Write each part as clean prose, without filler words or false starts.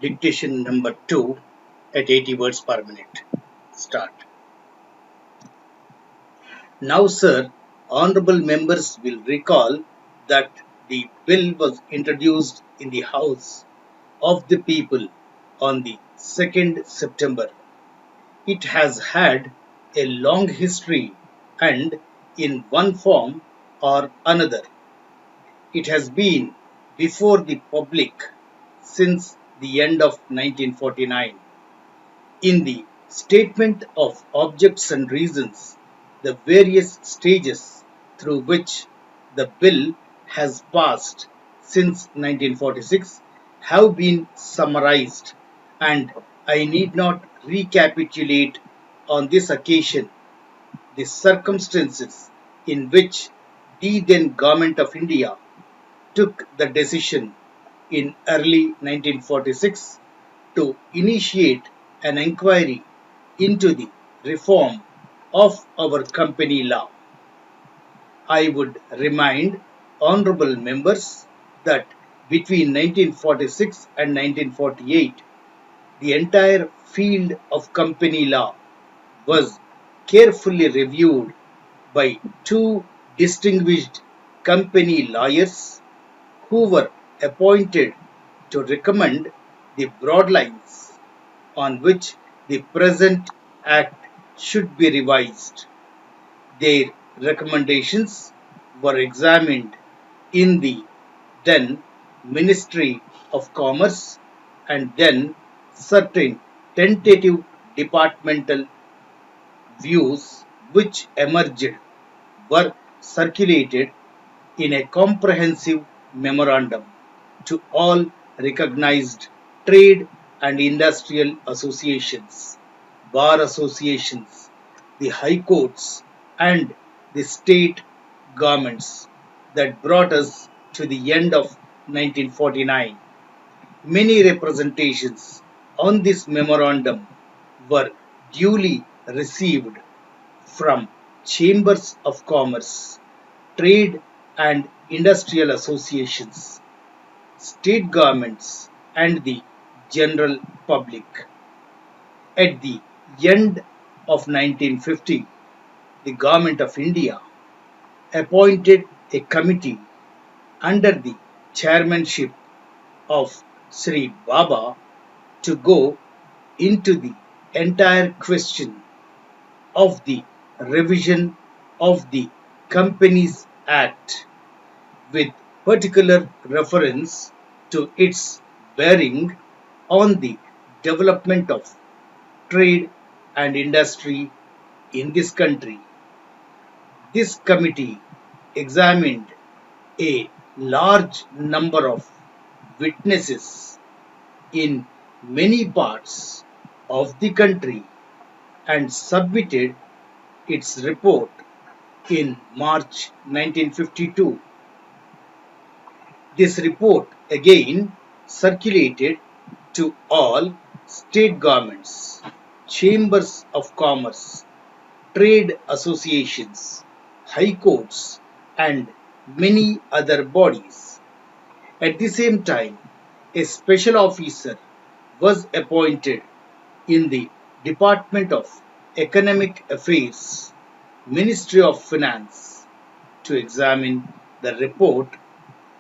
Dictation number 2 at 80 words per minute. Start. Now, sir, honorable members will recall that the bill was introduced in the House of the People on the 2nd September. It has had a long history and, in one form or another, it has been before the public since the end of 1949. In the statement of objects and reasons, the various stages through which the bill has passed since 1946 have been summarized, and I need not recapitulate on this occasion the circumstances in which the then Government of India took the decision in early 1946 to initiate an inquiry into the reform of our company law. I would remind honorable members that between 1946 and 1948, the entire field of company law was carefully reviewed by two distinguished company lawyers who were appointed to recommend the broad lines on which the present Act should be revised. Their recommendations were examined in the then Ministry of Commerce, and then certain tentative departmental views which emerged were circulated in a comprehensive memorandum to all recognized trade and industrial associations, bar associations, the high courts, and the state governments that brought us to the end of 1949. Many representations on this memorandum were duly received from chambers of commerce, trade and industrial associations, state governments, and the general public. At the end of 1950, the Government of India appointed a committee under the chairmanship of Sri Baba to go into the entire question of the revision of the Companies Act with particular reference to its bearing on the development of trade and industry in this country. This committee examined a large number of witnesses in many parts of the country and submitted its report in March 1952. This report again circulated to all state governments, chambers of commerce, trade associations, high courts, and many other bodies. At the same time, a special officer was appointed in the Department of Economic Affairs, Ministry of Finance, to examine the report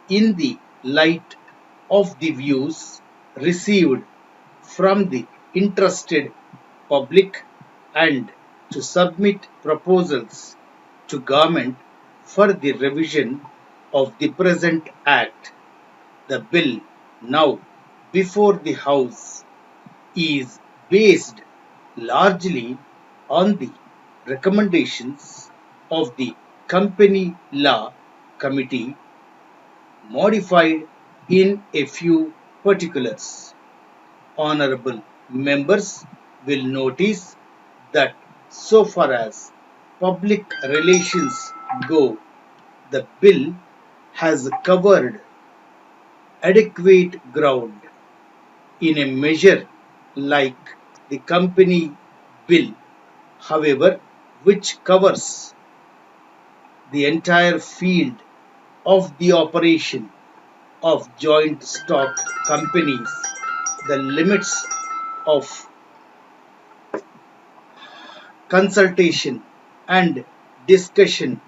in the light of the views received from the interested public and to submit proposals to government for the revision of the present act. The bill now before the House is based largely on the recommendations of the Company Law Committee, modified in a few particulars. Honorable members will notice that so far as public relations go, the bill has covered adequate ground in a measure like the Company Bill, however, which covers the entire field of the operation of joint stock companies the limits of consultation and discussion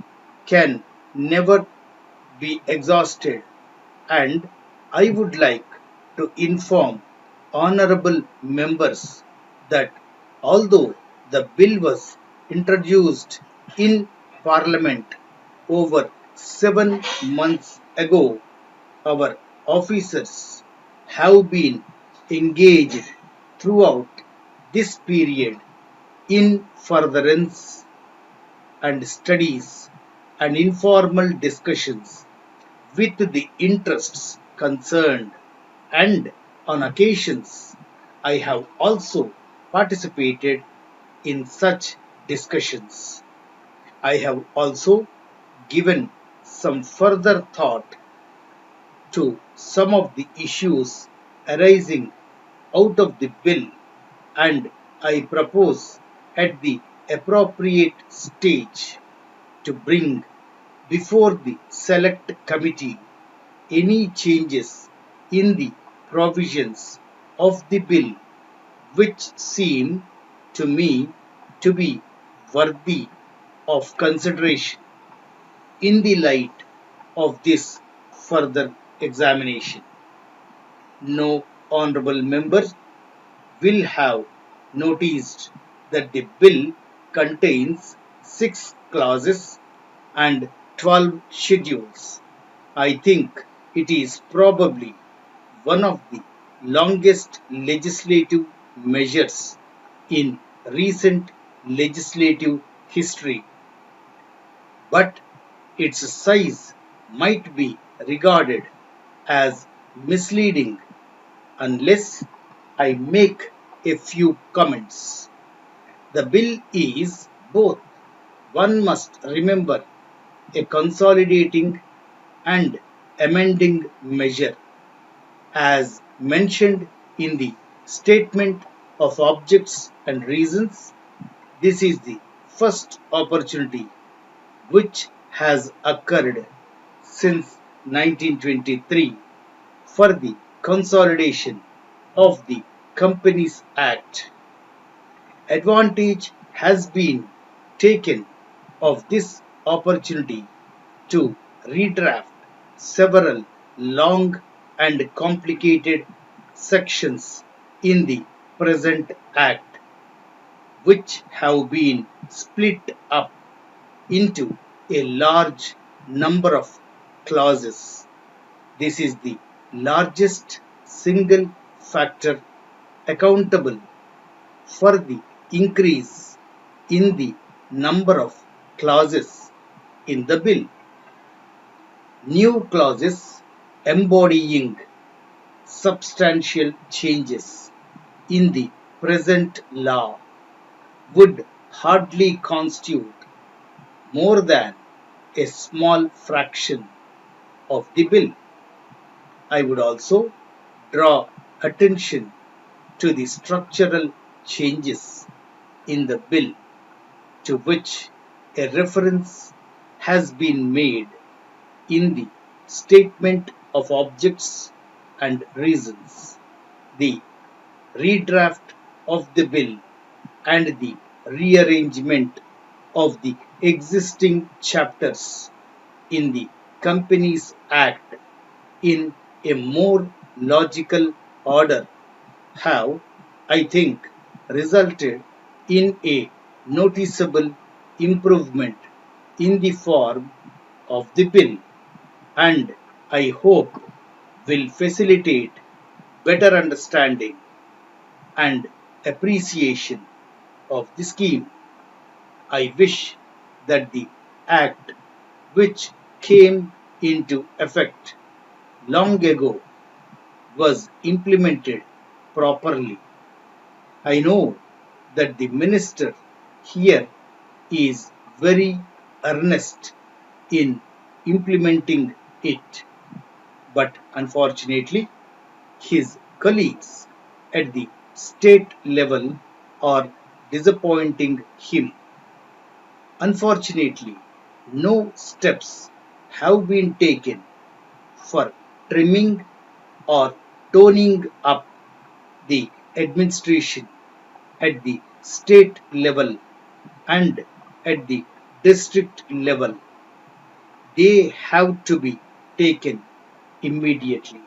can never be exhausted, and I would like to inform honorable members that although the bill was introduced in Parliament over 7 months ago, our officers have been engaged throughout this period in furtherance and studies and informal discussions with the interests concerned, and on occasions I have also participated in such discussions. I have also given some further thought to some of the issues arising out of the bill, and I propose at the appropriate stage to bring before the select committee any changes in the provisions of the bill which seem to me to be worthy of consideration in the light of this further examination. No honorable member will have noticed that the bill contains 6 clauses and 12 schedules. I think it is probably one of the longest legislative measures in recent legislative history, but its size might be regarded as misleading unless I make a few comments. The bill is both, one must remember, a consolidating and amending measure. As mentioned in the Statement of Objects and Reasons, this is the first opportunity which has occurred since 1923 for the consolidation of the Companies Act. Advantage has been taken of this opportunity to redraft several long and complicated sections in the present Act, which have been split up into a large number of clauses. This is the largest single factor accountable for the increase in the number of clauses in the bill. New clauses embodying substantial changes in the present law would hardly constitute more than a small fraction of the bill. I would also draw attention to the structural changes in the bill to which a reference has been made in the Statement of Objects and Reasons. The redraft of the bill and the rearrangement of the existing chapters in the Companies Act in a more logical order have, I think, resulted in a noticeable improvement in the form of the bill, and I hope will facilitate better understanding and appreciation of the scheme. I wish that the Act, which came into effect long ago, was implemented properly. I know that the minister here is very earnest in implementing it, but unfortunately, his colleagues at the state level are disappointing him. Unfortunately, no steps have been taken for trimming or toning up the administration at the state level and at the district level, they have to be taken immediately.